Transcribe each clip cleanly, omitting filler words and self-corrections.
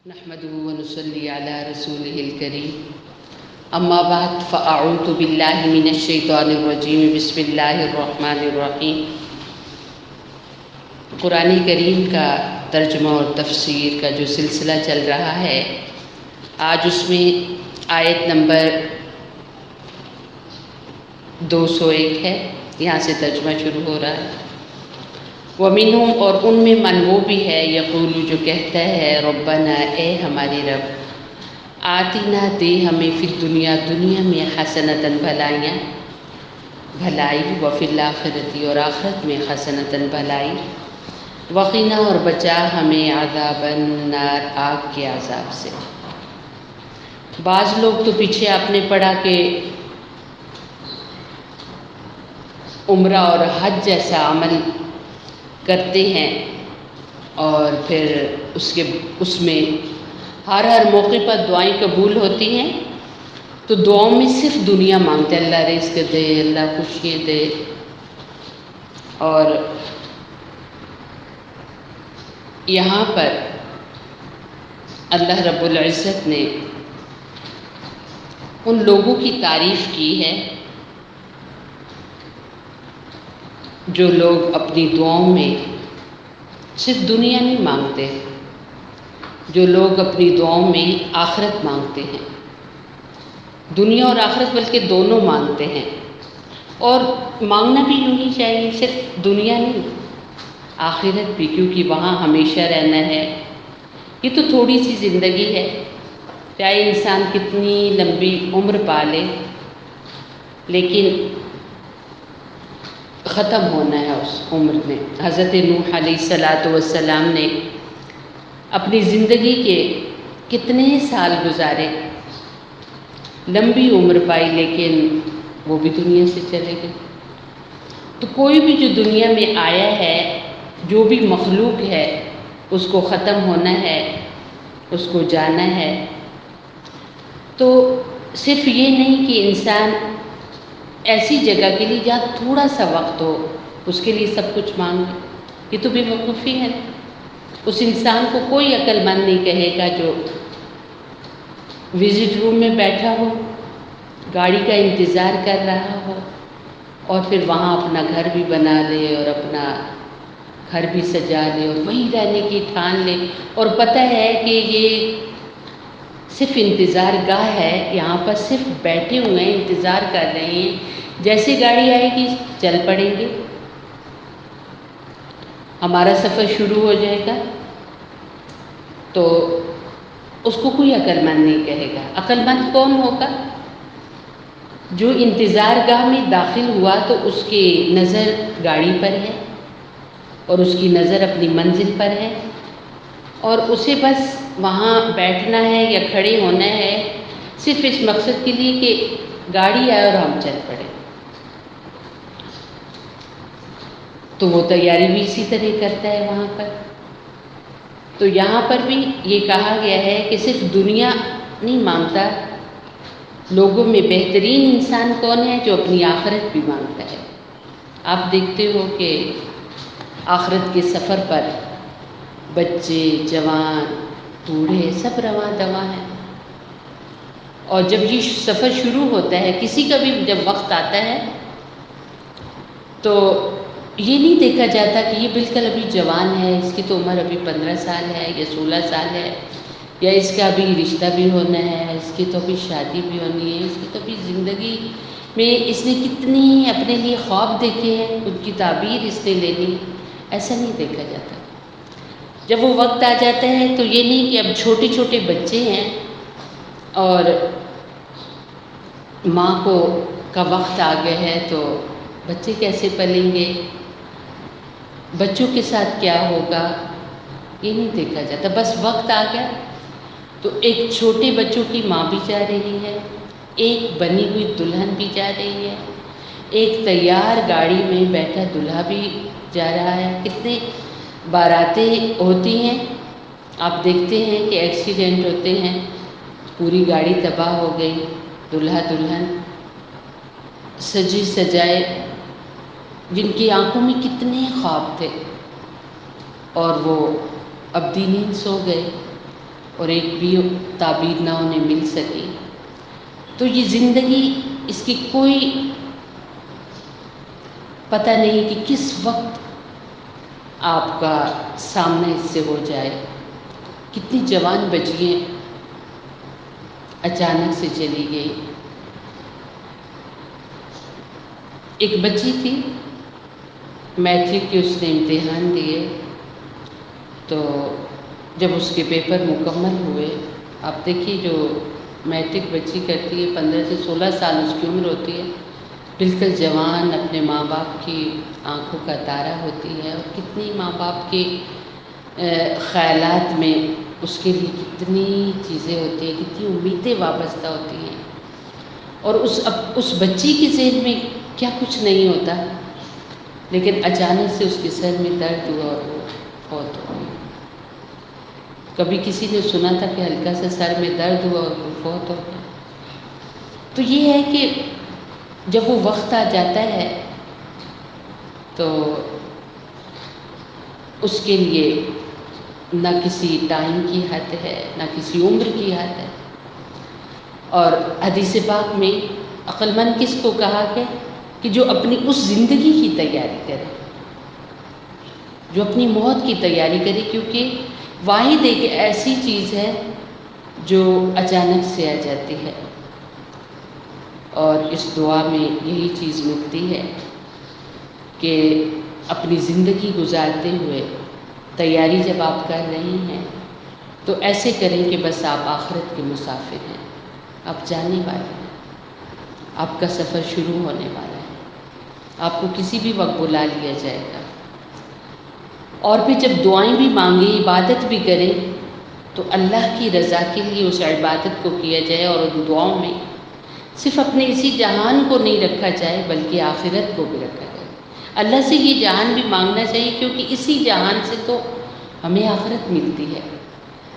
نحمده ونصلي على رسوله الكريم اما بعد فاعوذ باللہ من الشیطان الرجیم بسم اللہ الرحمن الرحیم۔ قرآن کریم کا ترجمہ اور تفسیر کا جو سلسلہ چل رہا ہے، آج اس میں آیت نمبر 201 ہے، یہاں سے ترجمہ شروع ہو رہا ہے۔ وَمِنْهُمْ، اور ان میں من وہ بھی ہے، یقول جو کہتا ہے، ربنا اے ہمارے رب، آتنا دے ہمیں فی الدنیا دنیا میں حسنتاً بھلائیاں، بھلائی، وفی الآخرتی اور آخرت میں حسنتاً بھلائی، وقنا اور بچا ہمیں عذاب النار آگ کے عذاب سے۔ بعض لوگ تو پیچھے آپ نے پڑھا کہ عمرہ اور حج جیسا عمل کرتے ہیں اور پھر اس میں ہر موقع پر دعائیں قبول ہوتی ہیں، تو دعاؤں میں صرف دنیا مانگتے ہیں، اللہ رزق دے، اللہ خوشی دے، اور یہاں پر اللہ رب العزت نے ان لوگوں کی تعریف کی ہے جو لوگ اپنی دعاؤں میں صرف دنیا نہیں مانگتے، جو لوگ اپنی دعاؤں میں آخرت مانگتے ہیں، دنیا اور آخرت بلکہ دونوں مانگتے ہیں، اور مانگنا بھی یوں ہی چاہیے، صرف دنیا نہیں آخرت بھی، کیونکہ وہاں ہمیشہ رہنا ہے۔ یہ تو تھوڑی سی زندگی ہے، چاہے انسان کتنی لمبی عمر پالے، لیکن ختم ہونا ہے اس عمر میں۔ حضرت نوح علیہ السلام نے اپنی زندگی کے کتنے سال گزارے، لمبی عمر پائی، لیکن وہ بھی دنیا سے چلے گئے۔ تو کوئی بھی جو دنیا میں آیا ہے، جو بھی مخلوق ہے، اس کو ختم ہونا ہے، اس کو جانا ہے۔ تو صرف یہ نہیں کہ انسان ایسی جگہ کے لیے جہاں تھوڑا سا وقت ہو، اس کے لیے سب کچھ مانگے، یہ تو بے وقوفی ہے۔ اس انسان کو کوئی عقل مند نہیں کہے گا جو وزٹ روم میں بیٹھا ہو، گاڑی کا انتظار کر رہا ہو، اور پھر وہاں اپنا گھر بھی بنا لے اور اپنا گھر بھی سجا لے اور وہیں رہنے کی ٹھان لے، اور پتہ ہے کہ یہ صرف انتظار گاہ ہے، یہاں پر صرف بیٹھے ہوئے ہیں، انتظار کر رہے ہیں، جیسے گاڑی آئے گی چل پڑیں گے، ہمارا سفر شروع ہو جائے گا۔ تو اس کو کوئی عقل مند نہیں کہے گا۔ عقل مند کون ہوگا؟ جو انتظار گاہ میں داخل ہوا تو اس کی نظر گاڑی پر ہے، اور اس کی نظر اپنی منزل پر ہے، اور اسے بس وہاں بیٹھنا ہے یا کھڑے ہونا ہے، صرف اس مقصد کے لیے کہ گاڑی آئے اور ہم چل پڑیں۔ تو وہ تیاری بھی اسی طرح کرتا ہے وہاں پر۔ تو یہاں پر بھی یہ کہا گیا ہے کہ صرف دنیا نہیں مانگتا، لوگوں میں بہترین انسان کون ہے؟ جو اپنی آخرت بھی مانگتا ہے۔ آپ دیکھتے ہو کہ آخرت کے سفر پر بچے، جوان، بوڑھے سب رواں دواں ہیں، اور جب یہ سفر شروع ہوتا ہے، کسی کا بھی جب وقت آتا ہے تو یہ نہیں دیکھا جاتا کہ یہ بالکل ابھی جوان ہے، اس کی تو عمر ابھی 15 سال ہے یا 16 سال ہے، یا اس کا ابھی رشتہ بھی ہونا ہے، اس کی تو ابھی شادی بھی ہونی ہے، اس کی تو ابھی زندگی میں اس نے کتنی اپنے لیے خواب دیکھے ہیں، ان کی تعبیر اس نے لینی، ایسا نہیں دیکھا جاتا۔ جب وہ وقت آ جاتا ہے تو یہ نہیں کہ اب چھوٹے چھوٹے بچے ہیں اور ماں کا وقت آ گیا ہے، تو بچے کیسے پلیں گے، بچوں کے ساتھ کیا ہوگا، یہ نہیں دیکھا جاتا۔ بس وقت آ گیا تو ایک چھوٹے بچوں کی ماں بھی جا رہی ہے، ایک بنی ہوئی دلہن بھی جا رہی ہے، ایک تیار گاڑی میں بیٹھا دلہا بھی جا رہا ہے۔ کتنے باراتیں ہوتی ہیں، آپ دیکھتے ہیں کہ ایکسیڈنٹ ہوتے ہیں، پوری گاڑی تباہ ہو گئی، دلہا دلہن سجے سجائے، جن کی آنکھوں میں کتنے خواب تھے، اور وہ ابدی نیند سو گئے، اور ایک بھی تعبیر نہ انہیں مل سکی، تو یہ زندگی، اس کی کوئی پتہ نہیں کہ کس وقت آپ کا سامنا اس سے ہو جائے۔ کتنی جوان بچیاں اچانک سے چلی گئی۔ ایک بچی تھی، میٹرک کے اس نے امتحان دیے، تو جب اس کے پیپر مکمل ہوئے، آپ دیکھیے جو میٹرک بچی کرتی ہے 15 سے 16 سال اس کی عمر ہوتی ہے، بالکل جوان، اپنے ماں باپ کی آنکھوں کا تارا ہوتی ہے، اور کتنی ماں باپ کے خیالات میں اس کے لیے کتنی چیزیں ہوتی ہیں، کتنی امیدیں وابستہ ہوتی ہیں، اور اس بچی کے ذہن میں کیا کچھ نہیں ہوتا، لیکن اچانک سے اس کے سر میں درد ہوا اور وہ فوت ہو گئی۔ کبھی کسی نے سنا تھا کہ ہلکا سا سر میں درد ہوا اور وہ فوت ہو گیا؟ تو یہ ہے کہ جب وہ وقت آ جاتا ہے تو اس کے لیے نہ کسی ٹائم کی حد ہے، نہ کسی عمر کی حد ہے۔ اور حدیث پاک میں عقل مند کس کو کہا گیا کہ جو اپنی اس زندگی کی تیاری کرے، جو اپنی موت کی تیاری کرے، کیونکہ واحد ایک ایسی چیز ہے جو اچانک سے آ جاتی ہے۔ اور اس دعا میں یہی چیز ملتی ہے کہ اپنی زندگی گزارتے ہوئے تیاری جب آپ کر رہے ہیں تو ایسے کریں کہ بس آپ آخرت کے مسافر ہیں، آپ جانے والے ہیں، آپ کا سفر شروع ہونے والا ہے، آپ کو کسی بھی وقت بلا لیا جائے گا۔ اور پھر جب دعائیں بھی مانگیں، عبادت بھی کریں، تو اللہ کی رضا کے لیے اس عبادت کو کیا جائے، اور ان دعاؤں میں صرف اپنے اسی جہان کو نہیں رکھا جائے بلکہ آخرت کو بھی رکھا جائے۔ اللہ سے یہ جہان بھی مانگنا چاہیے، کیونکہ اسی جہان سے تو ہمیں آخرت ملتی ہے۔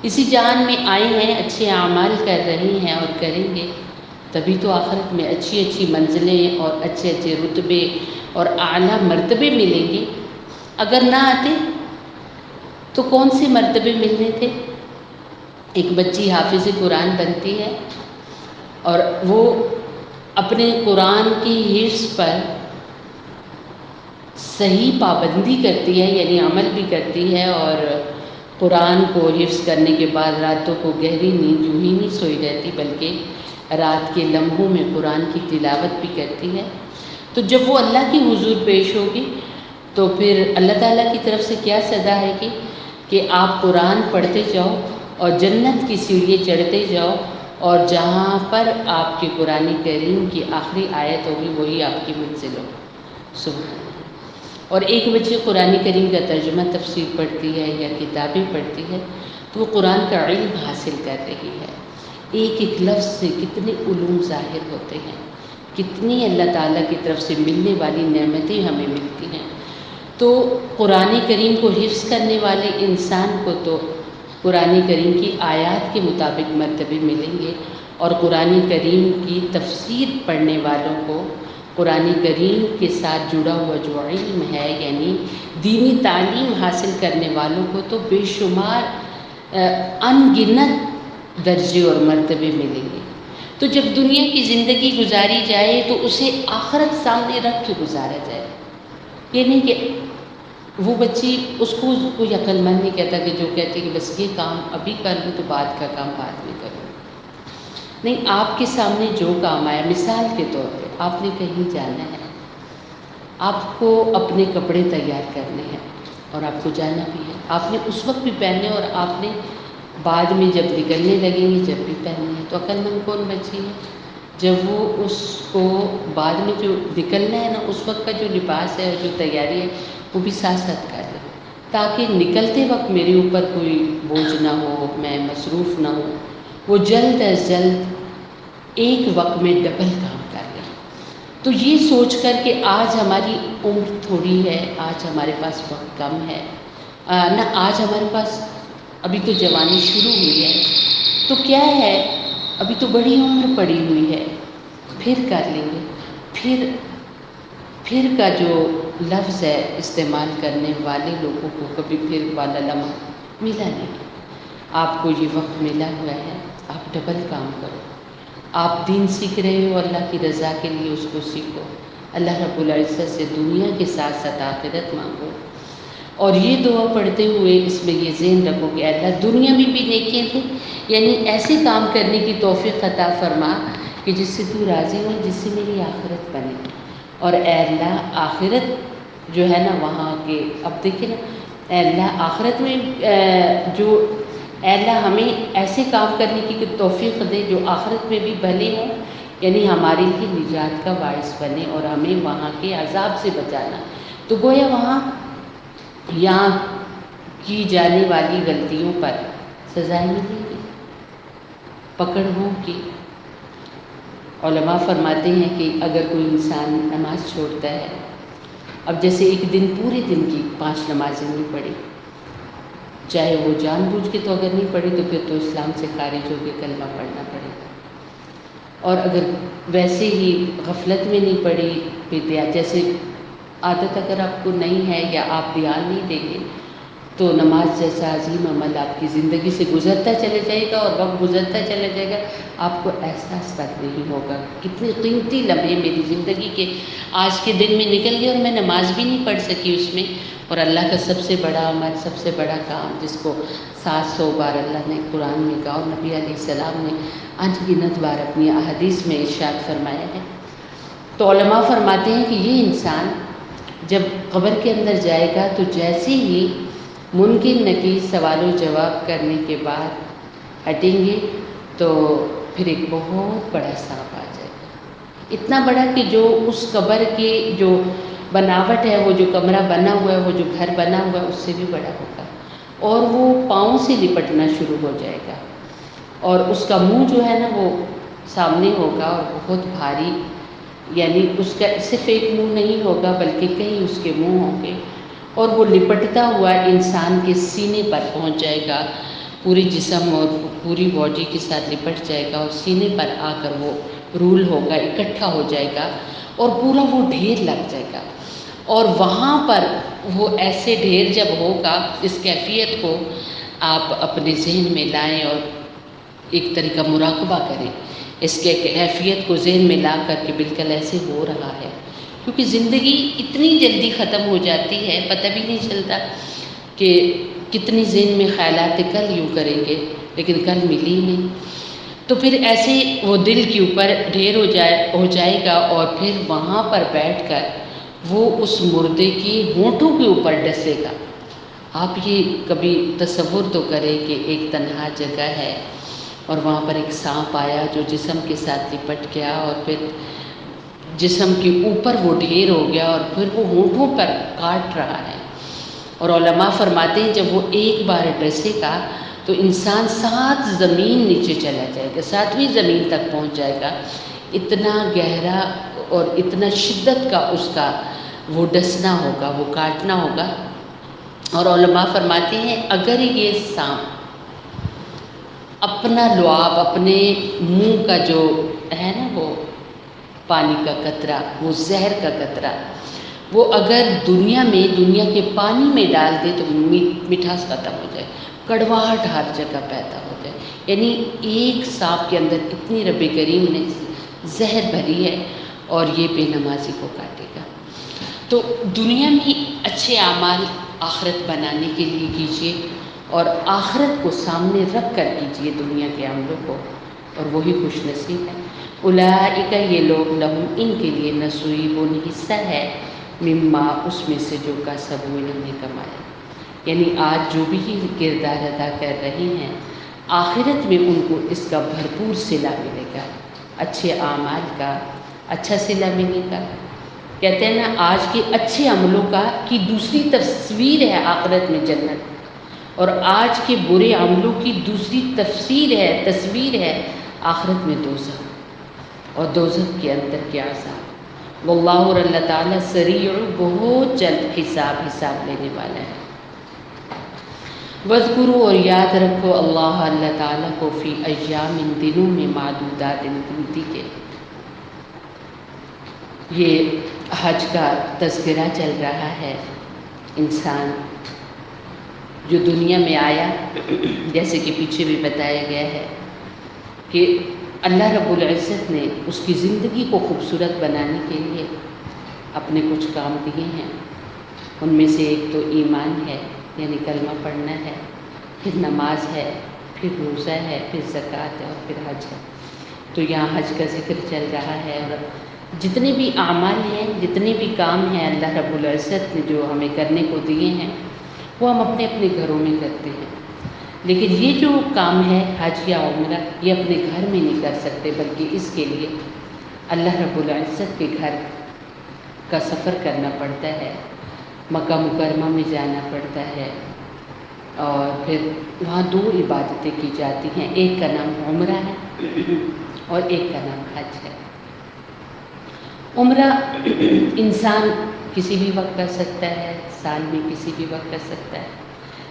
اسی جہان میں آئے ہیں، اچھے اعمال کر رہے ہیں اور کریں گے، تبھی تو آخرت میں اچھی اچھی منزلیں اور اچھے اچھے رتبے اور اعلیٰ مرتبے ملیں گے۔ اگر نہ آتے تو کون سے مرتبے ملنے تھے؟ ایک بچی حافظ قرآن بنتی ہے اور وہ اپنے قرآن کی حفظ پر صحیح پابندی کرتی ہے، یعنی عمل بھی کرتی ہے، اور قرآن کو حفظ کرنے کے بعد راتوں کو گہری نیند یوں ہی نہیں سوئی رہتی بلکہ رات کے لمحوں میں قرآن کی تلاوت بھی کرتی ہے۔ تو جب وہ اللہ کی حضور پیش ہوگی تو پھر اللہ تعالیٰ کی طرف سے کیا صدا ہے کہ آپ قرآن پڑھتے جاؤ اور جنت کی سیڑھیاں چڑھتے جاؤ، اور جہاں پر آپ کے قرآن کریم کی آخری آیت ہوگی وہی آپ کی منزل ہوگی۔ سبحان اللہ۔ اور ایک بچی قرآن کریم کا ترجمہ تفسیر پڑھتی ہے یا کتابیں پڑھتی ہے تو وہ قرآن کا علم حاصل کر رہی ہے۔ ایک ایک لفظ سے کتنے علوم ظاہر ہوتے ہیں، کتنی اللہ تعالیٰ کی طرف سے ملنے والی نعمتیں ہمیں ملتی ہیں۔ تو قرآن کریم کو حفظ کرنے والے انسان کو تو قرآن کریم کی آیات کے مطابق مرتبے ملیں گے، اور قرآن کریم کی تفسیر پڑھنے والوں کو قرآن کریم کے ساتھ جڑا ہوا جو علم ہے، یعنی دینی تعلیم حاصل کرنے والوں کو تو بے شمار ان گنت درجے اور مرتبے ملیں گے۔ تو جب دنیا کی زندگی گزاری جائے تو اسے آخرت سامنے رکھ کے گزارا جائے، یہ نہیں کہ وہ بچی اس کو کوئی عقل مند نہیں کہتا کہ جو کہتے کہ بس یہ کام ابھی کر لوں تو بعد کا کام بعد میں کروں۔ نہیں، آپ کے سامنے جو کام آیا، مثال کے طور پہ آپ نے کہیں جانا ہے، آپ کو اپنے کپڑے تیار کرنے ہیں اور آپ کو جانا بھی ہے، آپ نے اس وقت بھی پہننے اور آپ نے بعد میں جب نکلنے لگیں گے جب بھی پہننے ہیں۔ تو عقل مند کون بچی ہے جب وہ اس کو بعد میں جو نکلنا ہے نا، اس وقت کا جو لباس ہے اور جو تیاری ہے وہ بھی ساتھ ساتھ کر لیں، تاکہ نکلتے وقت میرے اوپر کوئی بوجھ نہ ہو، میں مصروف نہ ہوں، وہ جلد از جلد ایک وقت میں ڈبل کام کر لیں۔ تو یہ سوچ کر کہ آج ہماری عمر تھوڑی ہے، آج ہمارے پاس وقت کم ہے، نہ آج ہمارے پاس ابھی تو جوانی شروع ہوئی ہے، تو کیا ہے ابھی تو بڑی عمر پڑی ہوئی ہے، پھر کر لیں گے۔ پھر کا جو لفظ ہے استعمال کرنے والے لوگوں کو کبھی پھر والا لمحہ ملا نہیں۔ آپ کو یہ وقت ملا ہوا ہے، آپ ڈبل کام کرو. آپ دین سیکھ رہے ہو، اللہ کی رضا کے لیے اس کو سیکھو. اللہ رب العزت سے دنیا کے ساتھ ساتھ آخرت مانگو. اور یہ دعا پڑھتے ہوئے اس میں یہ ذہن رکھو کہ اللہ دنیا میں بھی نیکیاں دے، یعنی ایسے کام کرنے کی توفیق عطا فرما کہ جس سے تو راضی ہو، جس سے میری آخرت بنے. اور اے اللہ آخرت جو ہے نا وہاں کے، اب دیکھیں نا، اے اللہ آخرت میں جو، اے اللہ ہمیں ایسے کام کرنے کی توفیق دے جو آخرت میں بھی بھلے ہوں، یعنی ہمارے لیے نجات کا باعث بنے اور ہمیں وہاں کے عذاب سے بچانا. تو گویا وہاں یہاں کی جانے والی غلطیوں پر سزائیں ملیں گی، پکڑ ہوگی. علماء فرماتے ہیں کہ اگر کوئی انسان نماز چھوڑتا ہے، اب جیسے ایک دن پورے دن کی 5 نمازیں نہیں پڑھی، چاہے وہ جان بوجھ کے تو اگر نہیں پڑھی تو پھر تو اسلام سے خارج ہو کے کلمہ پڑھنا پڑے گا. اور اگر ویسے ہی غفلت میں نہیں پڑھی، پھر جیسے عادت اگر آپ کو نہیں ہے یا آپ دھیان نہیں دیں گے تو نماز جیسا عظیم عمل آپ کی زندگی سے گزرتا چلے جائے گا، اور وقت گزرتا چلے جائے گا، آپ کو احساس تک نہیں ہوگا کتنے قیمتی لمحے میری زندگی کے آج کے دن میں نکل گئے اور میں نماز بھی نہیں پڑھ سکی اس میں. اور اللہ کا سب سے بڑا عمل، سب سے بڑا کام، جس کو 700 بار اللہ نے قرآن میں کہا اور نبی علیہ السلام نے انگنت بار اپنی احادیث میں ارشاد فرمایا ہے. تو علماء فرماتے ہیں کہ یہ انسان جب قبر کے اندر جائے گا تو جیسے ہی منکر نکیر سوال و جواب کرنے کے بعد ہٹیں گے تو پھر ایک بہت بڑا سانپ آ جائے گا، اتنا بڑا کہ جو اس قبر کی جو بناوٹ ہے، وہ جو کمرہ بنا ہوا ہے، وہ جو گھر بنا ہوا ہے، اس سے بھی بڑا ہوگا. اور وہ پاؤں سے لپٹنا شروع ہو جائے گا، اور اس کا منہ جو ہے نا وہ سامنے ہوگا اور بہت بھاری، یعنی اس کا صرف ایک منہ نہیں ہوگا بلکہ کئی اس کے منہ ہوں گے. اور وہ لپٹتا ہوا انسان کے سینے پر پہنچ جائے گا، پورے جسم اور پوری باڈی کے ساتھ لپٹ جائے گا اور سینے پر آ کر وہ رول ہوگا، اکٹھا ہو جائے گا اور پورا وہ ڈھیر لگ جائے گا. اور وہاں پر وہ ایسے ڈھیر جب ہوگا، اس کیفیت کو آپ اپنے ذہن میں لائیں اور ایک طریقہ مراقبہ کریں، اس کے کیفیت کو ذہن میں لا کر کے بالکل ایسے ہو رہا ہے. کیونکہ زندگی اتنی جلدی ختم ہو جاتی ہے، پتہ بھی نہیں چلتا کہ کتنی ذہن میں خیالات کل یوں کریں گے لیکن کل ملی نہیں. تو پھر ایسے وہ دل کے اوپر ڈھیر ہو جائے گا، اور پھر وہاں پر بیٹھ کر وہ اس مردے کی ہونٹوں کے اوپر ڈسے گا. آپ یہ کبھی تصور تو کریں کہ ایک تنہا جگہ ہے اور وہاں پر ایک سانپ آیا جو جسم کے ساتھ لپٹ گیا، اور پھر جسم کے اوپر وہ ڈھیر ہو گیا اور پھر وہ ہونٹوں پر کاٹ رہا ہے. اور علماء فرماتے ہیں جب وہ ایک بار ڈسے گا تو انسان 7 زمین نیچے چلا جائے گا، 7ویں زمین تک پہنچ جائے گا. اتنا گہرا اور اتنا شدت کا اس کا وہ ڈسنا ہوگا، وہ کاٹنا ہوگا. اور علماء فرماتے ہیں اگر یہ سانپ اپنا لعاب، اپنے منہ کا جو ہے نا وہ پانی کا قطرہ، وہ زہر کا قطرہ، وہ اگر دنیا کے پانی میں ڈال دے تو مٹھاس ختم ہو جائے، کڑواہٹ ہر جگہ پیدا ہو جائے. یعنی ایک سانپ کے اندر اتنی رب کریم نے زہر بھری ہے اور یہ بے نمازی کو کاٹے گا. تو دنیا میں اچھے اعمال آخرت بنانے کے لیے کیجیے، اور آخرت کو سامنے رکھ کر کیجیے دنیا کے عملوں کو، اور وہی خوش نصیب ہے. اولئک، یہ لوگ، لہم، ان کے لیے، نصیب، حصہ ہے، مما، اس میں سے جو کسبوا، انہوں نے کمایا. یعنی آج جو بھی کردار ادا کر رہے ہیں، آخرت میں ان کو اس کا بھرپور صلہ ملے گا، اچھے اعمال کا اچھا صلہ ملے گا. کہتے ہیں نا آج کے اچھے عملوں کی دوسری تصویر ہے آخرت میں جنت، اور آج کے برے عملوں کی دوسری تصویر ہے آخرت میں دوزخ، اور دوزخ کے اندر کے عذاب. واللہ، اور اللہ تعالیٰ، سریع، بہت جلد حساب لینے والا ہے. وَاذْكُرُوا، اور یاد رکھو، اللہ تعالیٰ کو، فی ایام، دنوں میں، معدودات، گنتی کے. یہ حج کا تذکرہ چل رہا ہے. انسان جو دنیا میں آیا، جیسے کہ پیچھے بھی بتایا گیا ہے کہ اللہ رب العزت نے اس کی زندگی کو خوبصورت بنانے کے لیے اپنے کچھ کام دیے ہیں. ان میں سے ایک تو ایمان ہے، یعنی کلمہ پڑھنا ہے، پھر نماز ہے، پھر روزہ ہے، پھر زکوٰۃ ہے، اور پھر حج ہے. تو یہاں حج کا ذکر چل رہا ہے، اور جتنے بھی اعمال ہیں، جتنے بھی کام ہیں اللہ رب العزت نے جو ہمیں کرنے کو دیے ہیں، وہ ہم اپنے اپنے گھروں میں کرتے ہیں. لیکن یہ جو کام ہے حج یا عمرہ، یہ اپنے گھر میں نہیں کر سکتے، بلکہ اس کے لیے اللہ رب العزت کے گھر کا سفر کرنا پڑتا ہے، مکہ مکرمہ میں جانا پڑتا ہے، اور پھر وہاں 2 عبادتیں کی جاتی ہیں. ایک کا نام عمرہ ہے اور ایک کا نام حج ہے. عمرہ انسان کسی بھی وقت کر سکتا ہے، سال میں کسی بھی وقت کر سکتا ہے،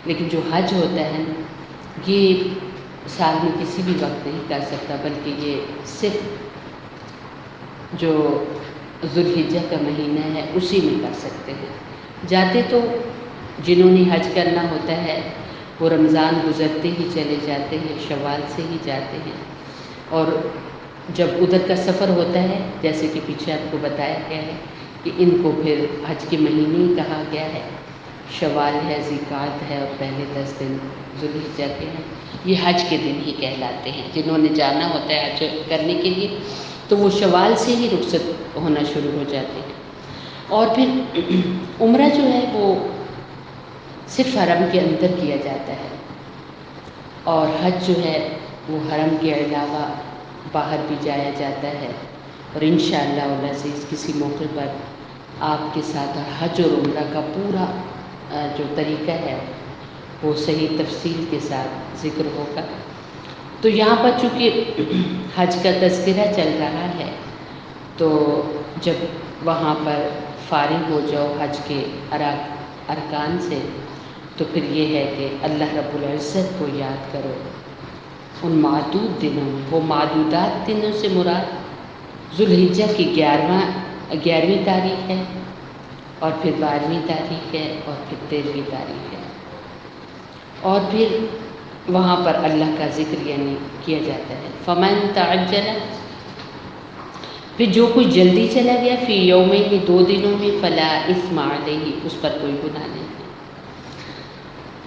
لیکن جو حج ہوتا ہے یہ سال میں کسی بھی وقت نہیں کر سکتا، بلکہ یہ صرف جو ذوالحجہ کا مہینہ ہے اسی میں کر سکتے ہیں. جاتے تو جنہوں نے حج کرنا ہوتا ہے وہ رمضان گزرتے ہی چلے جاتے ہیں، شوال سے ہی جاتے ہیں. اور جب ادھر کا سفر ہوتا ہے، جیسے کہ پیچھے آپ کو بتایا گیا ہے کہ ان کو پھر حج کے مہینے ہی کہا گیا ہے. شوال ہے، ذوالقعدہ ہے، اور پہلے 10 دن ذوالحجہ کے ہیں، یہ حج کے دن ہی کہلاتے ہیں. جنہوں نے جانا ہوتا ہے حج کرنے کے لیے تو وہ شوال سے ہی رخصت ہونا شروع ہو جاتے ہیں. اور پھر عمرہ جو ہے وہ صرف حرم کے اندر کیا جاتا ہے، اور حج جو ہے وہ حرم کے علاوہ باہر بھی جایا جاتا ہے. اور انشاءاللہ العزیز کسی موقع پر آپ کے ساتھ حج اور عمرہ کا پورا جو طریقہ ہے وہ صحیح تفصیل کے ساتھ ذکر ہوگا. تو یہاں پر چونکہ حج کا تذکرہ چل رہا ہے، تو جب وہاں پر فارغ ہو جاؤ حج کے ارکان سے، تو پھر یہ ہے کہ اللہ رب العزت کو یاد کرو ان معدود دنوں میں. وہ معدودات دنوں سے مراد ذوالحجہ کی 11ویں تاریخ ہے، اور پھر 12ویں تاریخ ہے، اور پھر 13ویں تاریخ ہے. اور پھر وہاں پر اللہ کا ذکر یعنی کیا جاتا ہے. فمن تعجل، پھر جو کوئی جلدی چلا گیا، فی یومین 2 دنوں میں، فلا اثم علیہ، اس پر کوئی گناہ نہیں.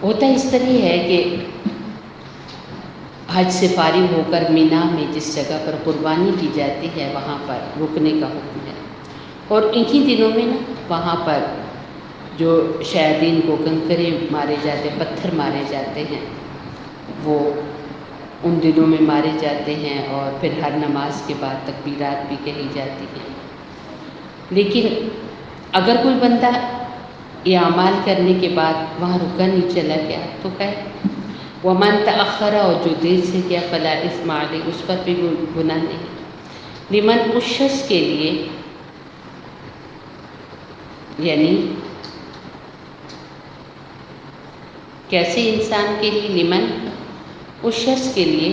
ہوتا اس طرح ہے کہ حج سے فارغ ہو کر مینا میں جس جگہ پر قربانی کی جاتی ہے وہاں پر رکنے کا حکم ہے. اور انہی دنوں میں نا وہاں پر جو شیاطین کو کنکرے مارے جاتے، پتھر مارے جاتے ہیں، وہ ان دنوں میں مارے جاتے ہیں. اور پھر ہر نماز کے بعد تکبیرات بھی کہی جاتی ہیں. لیکن اگر کوئی بندہ یہ اعمال کرنے کے بعد وہاں رکا نہیں، چلا گیا، تو کہ ومن تأخر، اور جو دیر سے کیا، فلا اثم علیہ، اس پر بھی گناہ نہیں. لمن، اس شخص کے لیے، یعنی کیسے انسان کے لیے، لمن، اس شخص کے لیے،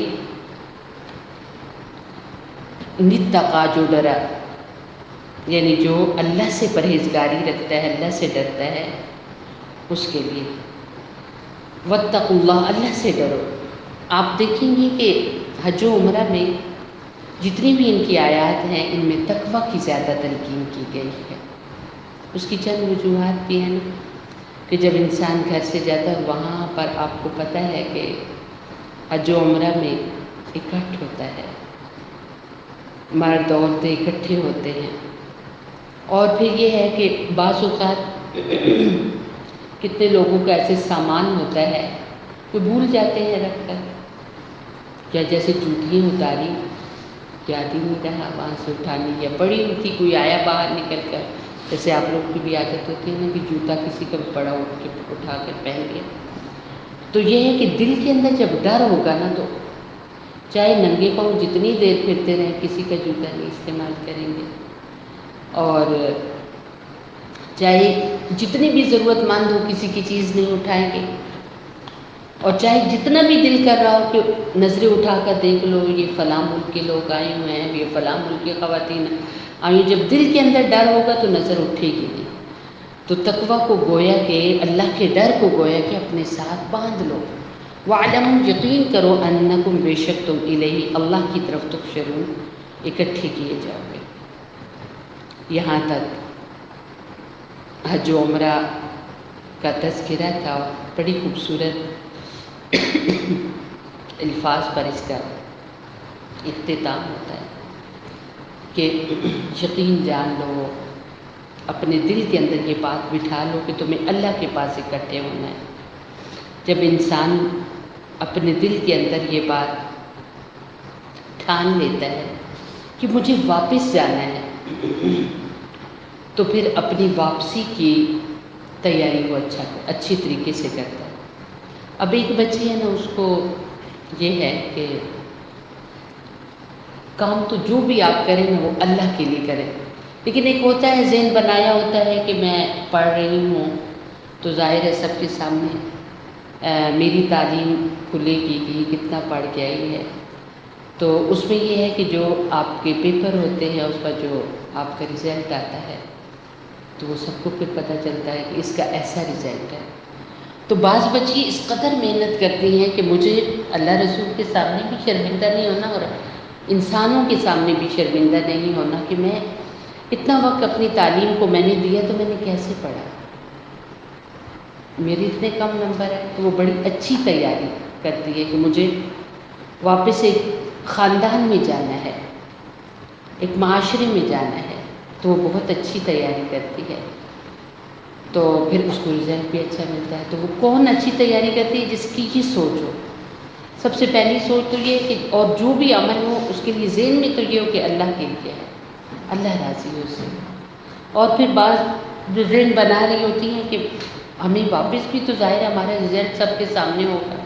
نتقا، جو ڈرا، یعنی جو اللہ سے پرہیزگاری رکھتا ہے، اللہ سے ڈرتا ہے، اس کے لیے. واتقوا اللہ، اللہ سے ڈرو. آپ دیکھیں گے کہ حج و عمرہ میں جتنی بھی ان کی آیات ہیں ان میں تقوی کی زیادہ تلقین کی گئی ہے. اس کی چند وجوہات بھی ہیں کہ جب انسان گھر سے جاتا ہے، وہاں پر آپ کو پتہ ہے کہ حج و عمرہ میں اکٹھ ہوتا ہے، مرد عورتیں اکٹھے ہوتے ہیں. اور پھر یہ ہے کہ بعض اوقات کتنے لوگوں کا ایسے سامان ہوتا ہے کہ بھول جاتے ہیں رکھ کر، یا جیسے جوتیاں اتاری، یاد ہی نہیں رہا وہاں سے اٹھانی، یا پڑی ہوئی تھی، کوئی آیا باہر نکل کر، جیسے آپ لوگ کی بھی عادت ہوتی ہے نا کہ جوتا کسی کا پڑا اٹھا کر پہن لیا. تو یہ ہے کہ دل کے اندر جب ڈر ہوگا نا، تو چاہے ننگے پاؤں جتنی دیر پھرتے رہیں کسی کا جوتا نہیں استعمال کریں گے، اور چاہے جتنی بھی ضرورت مند ہو کسی کی چیز نہیں اٹھائیں گے. اور چاہے جتنا بھی دل کر رہا ہو کہ نظریں اٹھا کر دیکھ لو یہ فلاں ملک کے لوگ آئے ہوئے ہیں، یہ فلاں ملک کی خواتین آئی، جب دل کے اندر ڈر ہوگا تو نظر اٹھے گی نہیں. تو تقوی کو گویا کہ اللہ کے ڈر کو گویا کہ اپنے ساتھ باندھ لو. وَاعْلَمُوا یقین کرو انکم بے شک تم الیہ اللہ کی طرف تحشرون اکٹھے کیے جاؤ گے. یہاں تک حج و عمرہ کا تذکرہ تھا. بڑی خوبصورت الفاظ پر اس کا اختتام ہوتا ہے کہ یقین جان لو، اپنے دل کے اندر یہ بات بٹھا لو کہ تمہیں اللہ کے پاس اکٹھے ہونا ہے. جب انسان اپنے دل کے اندر یہ بات ٹھان لیتا ہے کہ مجھے واپس جانا ہے، تو پھر اپنی واپسی کی تیاری کو اچھی طریقے سے کرتا ہے. اب ایک بچی ہے نا، اس کو یہ ہے کہ کام تو جو بھی آپ کریں نا وہ اللہ کے لیے کریں. لیکن ایک ہوتا ہے ذہن بنایا ہوتا ہے کہ میں پڑھ رہی ہوں تو ظاہر ہے سب کے سامنے میری تعلیم کھلے گی کہ کتنا پڑھ کے آئی ہے. تو اس میں یہ ہے کہ جو آپ کے پیپر ہوتے ہیں، اس کا جو آپ کا رزلٹ آتا ہے تو وہ سب کو پھر پتہ چلتا ہے کہ اس کا ایسا رزلٹ ہے. تو بعض بچی اس قدر محنت کرتی ہیں کہ مجھے اللہ رسول کے سامنے بھی شرمندہ نہیں ہونا اور انسانوں کے سامنے بھی شرمندہ نہیں ہونا کہ میں اتنا وقت اپنی تعلیم کو میں نے دیا تو میں نے کیسے پڑھا، میرے اتنے کم نمبر ہیں. تو وہ بڑی اچھی تیاری کرتی ہے کہ مجھے واپس ایک خاندان میں جانا ہے، ایک معاشرے میں جانا ہے. تو وہ بہت اچھی تیاری کرتی ہے، تو پھر اس کو رزلٹ بھی اچھا ملتا ہے. تو وہ کون اچھی تیاری کرتی ہے؟ جس کی یہ سوچ ہو. سب سے پہلی سوچ تو یہ کہ اور جو بھی عمل ہو اس کے لیے ذہن میں تو یہ ہو کہ اللہ کے لیے ہے، اللہ راضی ہو اس سے. اور پھر بعض جو ذہن بنا رہی ہوتی ہیں کہ ہمیں واپس بھی تو ظاہر ہمارا رزلٹ سب کے سامنے ہوگا.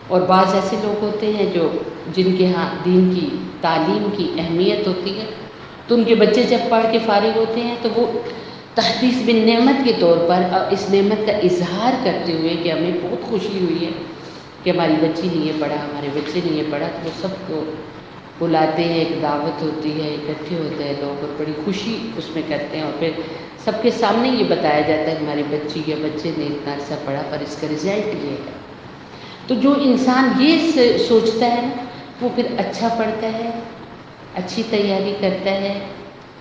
اور بعض ایسے لوگ ہوتے ہیں جن کے ہاں دین کی تعلیم کی اہمیت ہوتی ہے، تو ان کے بچے جب پڑھ کے فارغ ہوتے ہیں تو وہ تحدیث بن نعمت کے طور پر اس نعمت کا اظہار کرتے ہوئے کہ ہمیں بہت خوشی ہوئی ہے کہ ہماری بچی نے یہ پڑھا، ہمارے بچے نے یہ پڑھا. تو وہ سب کو بلاتے ہیں، ایک دعوت ہوتی ہے، اکٹھے ہوتے ہیں لوگ اور بڑی خوشی اس میں کرتے ہیں. اور پھر سب کے سامنے یہ بتایا جاتا ہے ہماری بچی یا بچے نے اتنا عرصہ پڑھا پر اس کا رزلٹ یہ ہے. تو جو انسان یہ سوچتا ہے نا وہ پھر اچھا پڑھتا ہے، اچھی تیاری کرتا ہے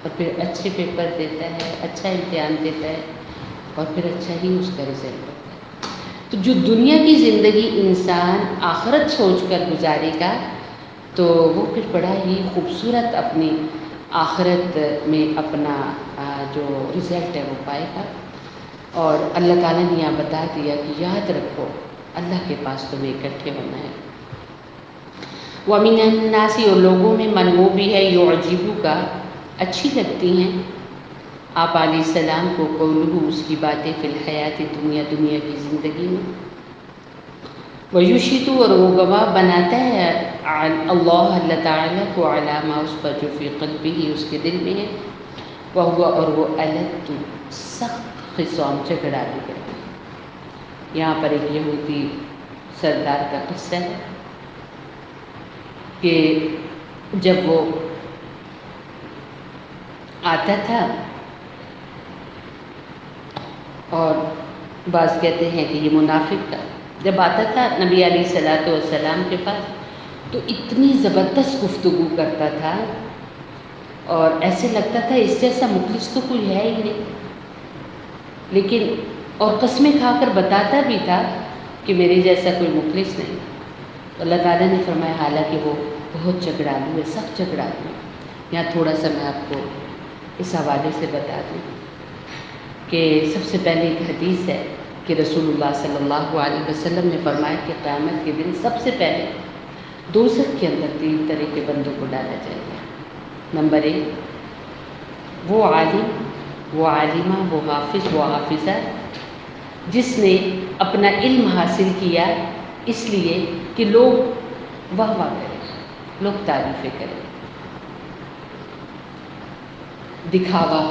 اور پھر اچھے پیپر دیتا ہے، اچھا امتحان دیتا ہے اور پھر اچھا ہی اس کا رزلٹ ہوتا ہے. تو جو دنیا کی زندگی انسان آخرت سوچ کر گزارے گا تو وہ پھر بڑا ہی خوبصورت اپنی آخرت میں اپنا جو رزلٹ ہے وہ پائے گا. اور اللہ تعالیٰ نے یہاں بتا دیا کہ یاد رکھو اللہ کے پاس تمہیں اکٹھے ہونا ہے. وَمِنَ النَّاسِ اور لوگوں میں من وہ بھی ہے یعجبک اچھی لگتی ہیں آپ علیہ السلام کو قولہ اس کی باتیں فی الحیات دنیا دنیا کی زندگی میں. ویشہد اور وہ گواہ بناتا ہے اللہ تعالیٰ کو علی ما اس پر جو فی قلبہ اس کے دل میں ہے. وہو اور وہ الد سخت خصام جھگڑا بھی کرتے ہیں. یہاں پر ایک یہودی سردار کا قصہ ہے کہ جب وہ آتا تھا اور بعض کہتے ہیں کہ یہ منافق تھا، جب آتا تھا نبی علیہ الصلوۃ والسلام کے پاس تو اتنی زبردست گفتگو کرتا تھا اور ایسے لگتا تھا اس جیسا مخلص تو کوئی ہے ہی نہیں. لیکن اور قسمیں کھا کر بتاتا بھی تھا کہ میرے جیسا کوئی مخلص نہیں. تو اللہ تعالیٰ نے فرمایا حالانکہ وہ بہت جھگڑالو ہے، سخت جھگڑالو ہے. یہاں تھوڑا سا میں آپ کو اس حوالے سے بتا دوں کہ سب سے پہلے ایک حدیث ہے کہ رسول اللہ صلی اللہ علیہ وسلم نے فرمایا کہ قیامت کے دن سب سے پہلے دوزخ کے اندر 3 طرح کے بندوں کو ڈالا جائے گا. نمبر 1 وہ عالم، وہ عالمہ، وہ حافظ، وہ حافظہ جس نے اپنا علم حاصل کیا اس لیے کہ لوگ واہ واہ کریں، لوگ تعریفیں کریں، دکھاوا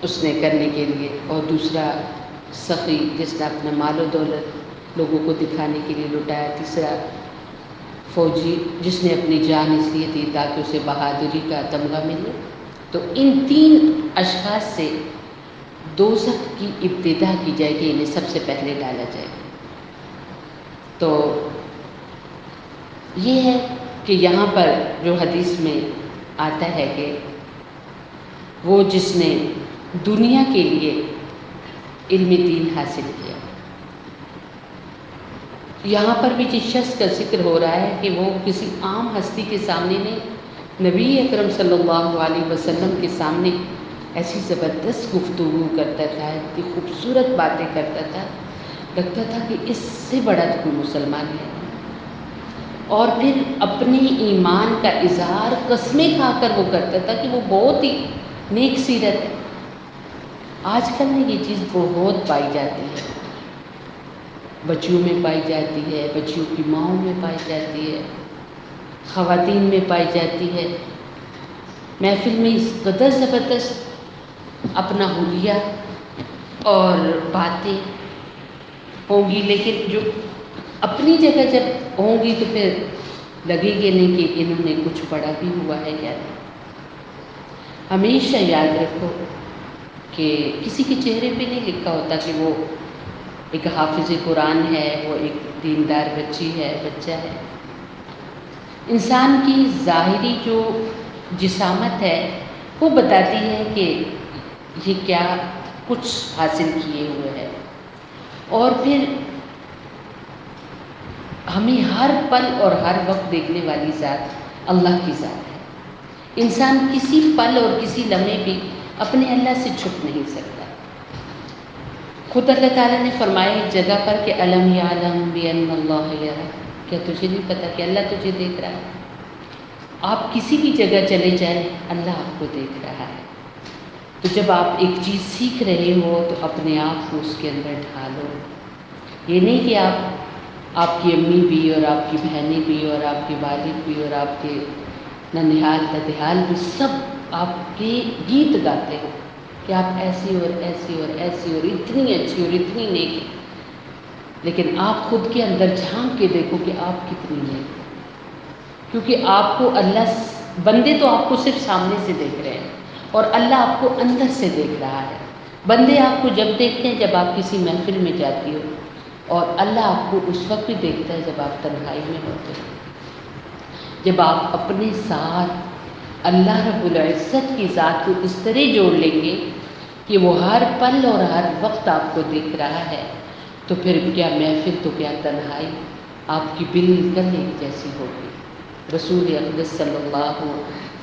اس نے کرنے کے لیے. اور دوسرا سخی جس نے اپنا مال و دولت لوگوں کو دکھانے کے لیے لٹایا. تیسرا فوجی جس نے اپنی جان اس لیے دی تاکہ اسے بہادری کا تمغہ ملے. تو ان 3 اشخاص سے دوزخ کی ابتدا کی جائے گی، انہیں سب سے پہلے ڈالا جائے گا۔ تو یہ ہے کہ یہاں پر جو حدیث میں آتا ہے کہ وہ جس نے دنیا کے لیے علم دین حاصل کیا، یہاں پر بھی جس شخص کا ذکر ہو رہا ہے کہ وہ کسی عام ہستی کے سامنے نہیں، نبی اکرم صلی اللہ علیہ وسلم کے سامنے ایسی زبردست گفتگو کرتا تھا، اتنی خوبصورت باتیں کرتا تھا، لگتا تھا کہ اس سے بڑا تو کوئی مسلمان ہے۔ اور پھر اپنے ایمان کا اظہار قسمیں کھا کر وہ کرتا تھا کہ وہ بہت ہی نیک سیرت ہے۔ آج کل میں یہ چیز بہت پائی جاتی ہے، بچیوں میں پائی جاتی ہے، بچیوں کی ماؤں میں پائی جاتی ہے، خواتین میں پائی جاتی ہے۔ محفل میں اس قدر زبردست اپنا حلیہ اور باتیں ہوں گی، لیکن جو اپنی جگہ جب ہوں گی تو پھر لگے گی نہیں کہ انہوں نے کچھ پڑھا بھی ہوا ہے یا نہیں۔ ہمیشہ یاد رکھو کہ کسی کے چہرے پہ نہیں لکھا ہوتا کہ وہ ایک حافظ قرآن ہے، وہ ایک دیندار بچی ہے، بچہ ہے۔ انسان کی ظاہری جو جسامت ہے وہ بتاتی ہے کہ یہ کیا کچھ حاصل کیے ہوئے ہے۔ اور پھر ہمیں ہر پل اور ہر وقت دیکھنے والی ذات اللہ کی ذات ہے۔ انسان کسی پل اور کسی لمحے بھی اپنے اللہ سے چھپ نہیں سکتا۔ خود اللہ تعالیٰ نے فرمایا ایک جگہ پر کہ الم یعلم بان اللہ یرا، کیا تجھے نہیں پتا کہ اللہ تجھے دیکھ رہا ہے؟ آپ کسی بھی جگہ چلے جائیں، اللہ آپ کو دیکھ رہا ہے۔ تو جب آپ ایک چیز سیکھ رہے ہو تو اپنے آپ کو اس کے اندر ڈھالو۔ یہ نہیں کہ آپ کی امی بھی اور آپ کی بہنیں بھی اور آپ کے والد بھی اور آپ کے ننھیال ددھیال بھی سب آپ کے گیت گاتے ہو کہ آپ ایسی اور ایسی اور ایسی اور اتنی اچھی اور اتنی نیک ہیں، لیکن آپ خود کے اندر جھانک کے دیکھو کہ آپ کتنی نیک ہیں۔ کیونکہ آپ کو اللہ، بندے تو آپ کو صرف سامنے سے دیکھ رہے ہیں اور اللہ آپ کو اندر سے دیکھ رہا ہے۔ بندے آپ کو جب دیکھتے ہیں جب آپ کسی محفل میں جاتی ہو، اور اللہ آپ کو اس وقت بھی دیکھتا ہے جب آپ تنہائی میں ہوتے ہو، جب آپ اپنے ساتھ اللہ رب العزت کی ذات کو اس طرح جوڑ لیں گے کہ وہ ہر پل اور ہر وقت آپ کو دیکھ رہا ہے، تو پھر کیا محفل تو کیا تنہائی آپ کی بالکل ایک جیسی ہوگی۔ رسول اقدس صلی اللہ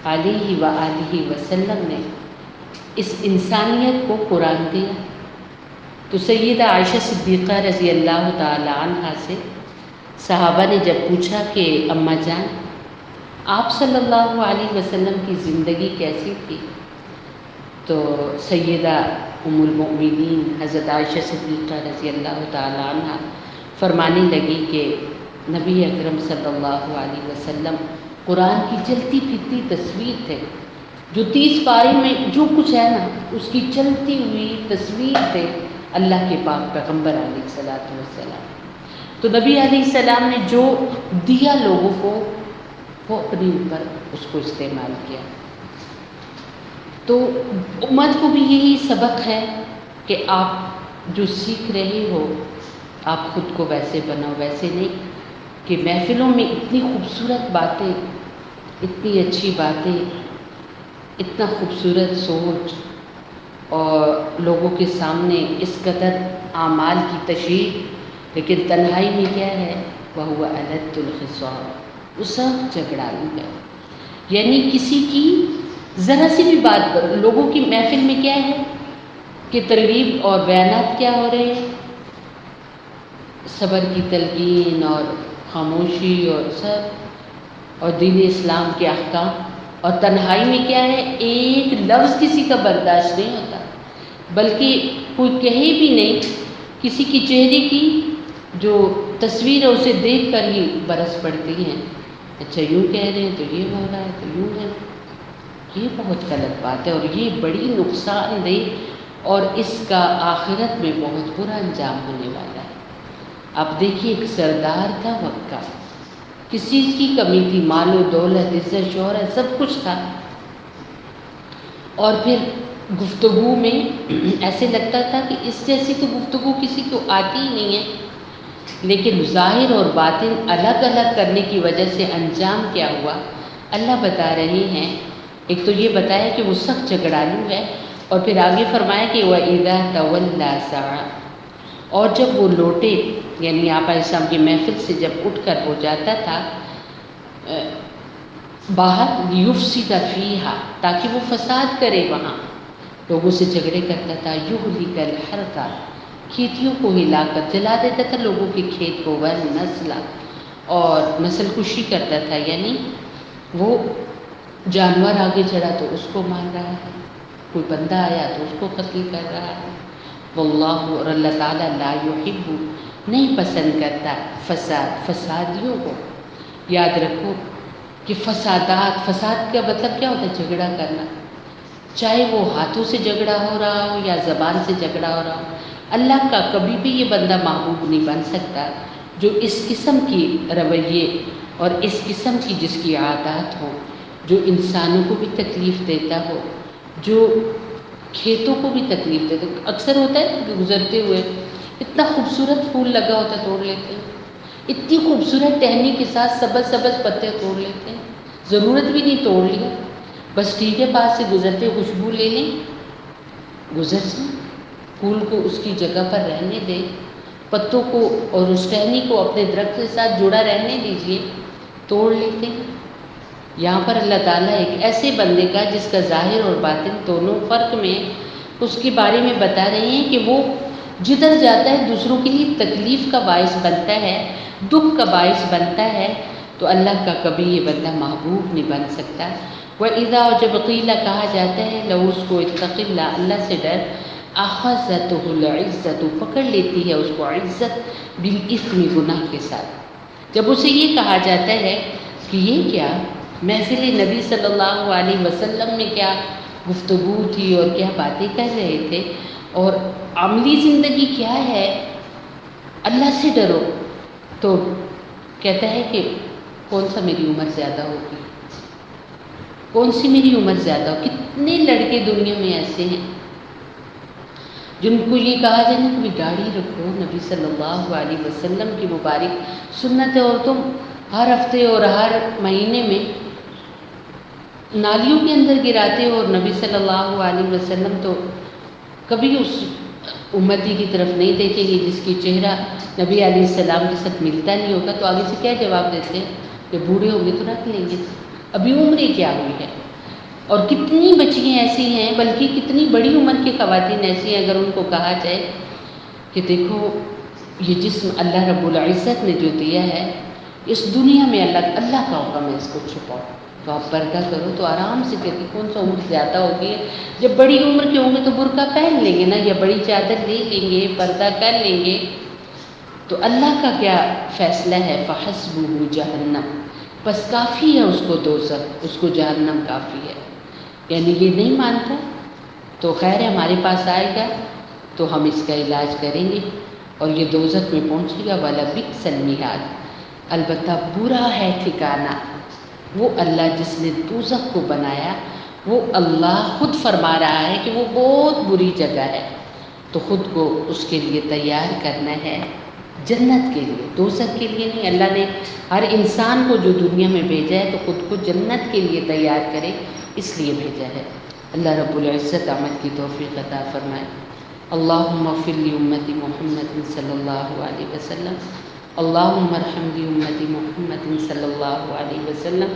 علیہ وآلہ وسلم نے اس انسانیت کو قرآن دیا۔ تو سیدہ عائشہ صدیقہ رضی اللہ تعالی عنہا سے صحابہ نے جب پوچھا کہ اماں جان آپ صلی اللہ علیہ وسلم کی زندگی کیسی تھی، تو سیدہ ام المؤمنین حضرت عائشہ صدیقہ رضی اللہ تعالی عنہا فرمانے لگی کہ نبی اکرم صلی اللہ علیہ وسلم قرآن کی چلتی پھرتی تصویر تھے، جو 30 پارے میں جو کچھ ہے نا اس کی چلتی ہوئی تصویر تھے اللہ کے پاک پیغمبر علیہ الصلوۃ والسلام۔ تو نبی علیہ السلام نے جو دیا لوگوں کو وہ اپنے اوپر اس کو استعمال کیا۔ تو امت کو بھی یہی سبق ہے کہ آپ جو سیکھ رہے ہو آپ خود کو ویسے بناؤ، ویسے نہیں کہ محفلوں میں اتنی خوبصورت باتیں، اتنی اچھی باتیں، اتنا خوبصورت سوچ اور لوگوں کے سامنے اس قدر اعمال کی تشریح، لیکن تنہائی میں کیا ہے؟ وَهُوَ أَلَدُّ الْخِصَامِ، وہ سب جھگڑالو ہے۔ یعنی کسی کی ذرا سی بھی بات کرو، لوگوں کی محفل میں کیا ہے کہ ترغیب اور بیانات کیا ہو رہے ہیں؟ صبر کی تلقین اور خاموشی اور سب، اور دین اسلام کے احکام، اور تنہائی میں کیا ہے؟ ایک لفظ کسی کا برداشت نہیں ہوتا، بلکہ کوئی کہے بھی نہیں، کسی کی چہرے کی جو تصویر ہے اسے دیکھ کر ہی برس پڑتی ہیں، اچھا یوں کہہ رہے ہیں تو یہ ہو رہا ہے تو یوں ہے۔ یہ بہت غلط بات ہے اور یہ بڑی نقصان دہ اور اس کا آخرت میں بہت برا انجام ہونے والا ہے۔ آپ دیکھیے ایک سردار تھا وقت کا، کس چیز کی کمی تھی؟ مال و دولت، عزت، شہرت، سب کچھ تھا، اور پھر گفتگو میں ایسے لگتا تھا کہ اس جیسی تو گفتگو کسی کو آتی ہی نہیں ہے، لیکن ظاہر اور باطن الگ الگ کرنے کی وجہ سے انجام کیا ہوا اللہ بتا رہے ہیں۔ ایک تو یہ بتایا کہ وہ سخت جھگڑالو ہے، اور پھر آگے فرمایا کہ وَإِذَا تَوَلَّى سَعَىٰ، اور جب وہ لوٹے، یعنی آپ علیہ السلام کی محفل سے جب اٹھ کر وہ جاتا تھا باہر، لِيُفْسِدَ فِيهَا، تاکہ وہ فساد کرے، وہاں لوگوں سے جھگڑے کرتا تھا، يُهْلِكَ الْحَرْثَ، کھیتیوں کو ہلا کر جلا دیتا تھا لوگوں کے کھیت کو، وَالنَّسْلَ، اور نسل کشی کرتا تھا، یعنی وہ جانور آگے چڑھا تو اس کو مار رہا ہے، کوئی بندہ آیا تو اس کو قتل کر رہا ہے۔ واللہ، اور اللہ تعالیٰ لا یحب، نہیں پسند کرتا فسادیوں کو۔ یاد رکھو کہ فساد کا مطلب کیا ہوتا ہے؟ جھگڑا کرنا، چاہے وہ ہاتھوں سے جھگڑا ہو رہا ہو یا زبان سے جھگڑا ہو رہا ہو۔ اللہ کا کبھی بھی یہ بندہ محبوب نہیں بن سکتا جو اس قسم کی رویے اور اس قسم کی جس کی عادات ہو، جو انسانوں کو بھی تکلیف دیتا ہو، جو کھیتوں کو بھی تکلیف دیتا ہو۔ اکثر ہوتا ہے کہ گزرتے ہوئے اتنا خوبصورت پھول لگا ہوتا ہے، توڑ لیتے ہیں، اتنی خوبصورت ٹہنی کے ساتھ سبز سبز پتے توڑ لیتے ہیں، ضرورت بھی نہیں، توڑ لیا، بس ٹھیک ہے، پاس سے گزرتے خوشبو لے لیں، گزر سے پھول کو اس کی جگہ پر رہنے دیں، پتوں کو اور اس ٹہنی کو اپنے درخت کے ساتھ جڑا رہنے دیجیے، توڑ لیتے ہیں۔ یہاں پر اللہ تعالیٰ ایک ایسے بندے کا جس کا ظاہر اور باطن دونوں فرق میں اس کے بارے میں بتا رہے ہیں کہ وہ جدھر جاتا ہے دوسروں کے لیے تکلیف کا باعث بنتا ہے، دکھ کا باعث بنتا ہے، تو اللہ کا کبھی یہ بندہ محبوب نہیں بن سکتا۔ وَإِذَا، اور جب قیل کہا جاتا ہے لو اس کو اتق اللہ، اللہ سے ڈر، اخذتہ العزت، پکڑ لیتی ہے اس کو عزت، بالاسم، گناہ کے ساتھ۔ جب اسے یہ کہا جاتا ہے کہ یہ کیا محفل نبی صلی اللہ علیہ وسلم میں کیا گفتگو تھی اور کیا باتیں کر رہے تھے، اور عملی زندگی کیا ہے، اللہ سے ڈرو، تو کہتا ہے کہ کون سا میری عمر زیادہ ہوگی، کون سی میری عمر زیادہ ہو۔ کتنے لڑکے دنیا میں ایسے ہیں جن کو یہ کہا جائے نا کہ داڑھی رکھو، نبی صلی اللہ علیہ وسلم کی مبارک سنت ہے، اور تم ہر ہفتے اور ہر مہینے میں نالیوں کے اندر گراتے ہو، اور نبی صلی اللہ علیہ وسلم تو کبھی اس امتی کی طرف نہیں دیکھیں گے جس کی چہرہ نبی علیہ السلام کے ساتھ ملتا نہیں ہوگا، تو آگے سے کیا جواب دیتے ہیں کہ بوڑھے ہوں گے تو رکھ لیں گے، ابھی عمریں کیا ہوئی ہے۔ اور کتنی بچیاں ایسی ہیں، بلکہ کتنی بڑی عمر کی خواتین ایسی ہیں، اگر ان کو کہا جائے کہ دیکھو یہ جسم اللہ رب العزت نے جو دیا ہے، اس دنیا میں اللہ کا حکم ہے اس کو چھپاؤ، تو آپ پردہ کرو، تو آرام سے کہتی کون سا عمر زیادہ ہوگی، جب بڑی عمر کے ہوں گے تو برقع پہن لیں گے نا، یا بڑی چادر لے لیں گے، پردہ کر لیں گے۔ تو اللہ کا کیا فیصلہ ہے، فحسبہ جہنم، بس کافی ہے اس کو دوزخ، اس کو جہنم کافی ہے۔ یعنی یہ نہیں مانتا تو خیر ہے، ہمارے پاس آئے گا تو ہم اس کا علاج کریں گے، اور یہ دوزخ میں پہنچے گا، وَلَبِئْسَ الْمِہَادُ، البتہ برا ہے ٹھکانہ۔ وہ اللہ جس نے دوزخ کو بنایا، وہ اللہ خود فرما رہا ہے کہ وہ بہت بری جگہ ہے، تو خود کو اس کے لیے تیار کرنا ہے، جنت کے لیے، دوزخ کے لیے نہیں۔ اللہ نے ہر انسان کو جو دنیا میں بھیجا ہے تو خود کو جنت کے لیے تیار کرے، اس لیے بھیجا ہے۔ اللہ رب العزت عمل کی توفیق عطا فرمائے۔ اللہم اغفر لامت محمد صلی اللہ علیہ وسلم، اللہم ارحم لامت محمد صلی اللہ علیہ وسلم،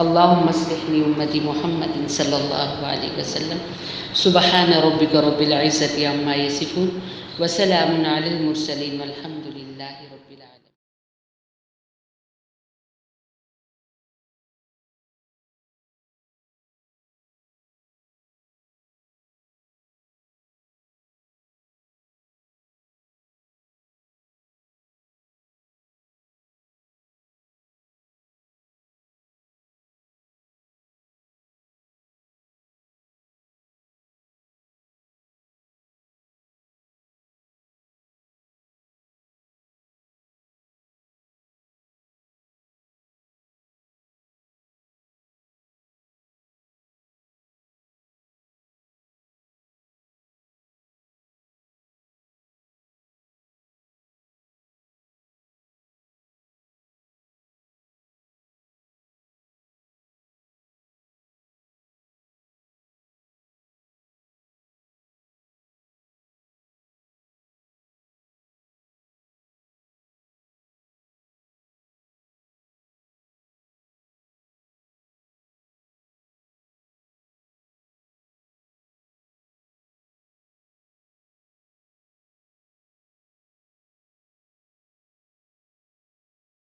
اللہم اصلح لامت محمد صلی اللہ علیہ وسلم۔ سبحان ربک رب العزت عما یصفون، وسلام علی المرسلین، والحمد للہ۔